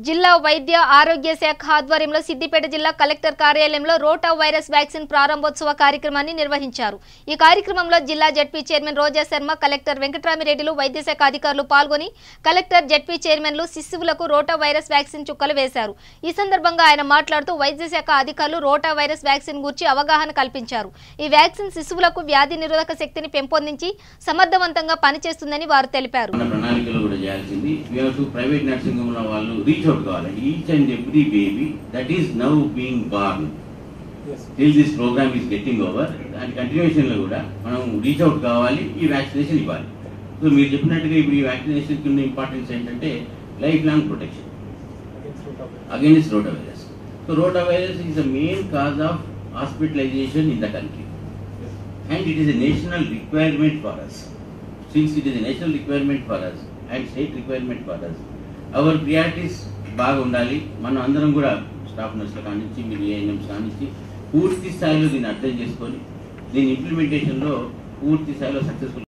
జిల్లా వైద్య ఆరోగ్య శాఖ ఆధ్వర్యంలో సిద్దిపేట జిల్లా కలెక్టర్ కార్యాలయంలో రోటా వైరస్ వ్యాక్సిన్ ప్రారంభోత్సవ కార్యక్రమాన్ని నిర్వహించారు. ఈ కార్యక్రమంలో జిల్లా జెడ్పీ చైర్మన్ రోజా శర్మ, కలెక్టర్ వెంకటరామిరెడ్డిలు, వైద్య శాఖ అధికారులు పాల్గొని కలెక్టర్, జెడ్పీ చైర్మన్లు శిశువులకు రోటా వైరస్ వ్యాక్సిన్ చుక్కలు వేశారు. ఈ సందర్భంగా ఆయన మాట్లాడుతూ వైద్య శాఖ అధికారులు రోటా వైరస్ వ్యాక్సిన్ గురించి అవగాహన కల్పించారు. ఈ వ్యాక్సిన్ శిశువులకు వ్యాధి నిరోధక శక్తిని పెంపొందించి సమర్థవంతంగా పనిచేస్తుందని వారు తెలిపారు. Each and every baby that is now being born, till this program is getting over, and continuation lo kuda manam reach out kavali, ee vaccination ivali. So meer cheppinattuga ipudu ee vaccination ki unna importance entante lifelong protection against rotavirus. So rotavirus is the main cause of hospitalization in the country, and it is a national requirement for us. Since it is a national requirement for us and state requirement for us, our priorities బాగా ఉండాలి. మనం అందరం కూడా staff నర్సుల కానించి మీరు ANMs కానించి పూర్తి స్థాయిలో దీన్ని అర్థం చేసుకొని దీని ఇంప్లిమెంటేషన్లో పూర్తి స్థాయిలో సక్సెస్ఫుల్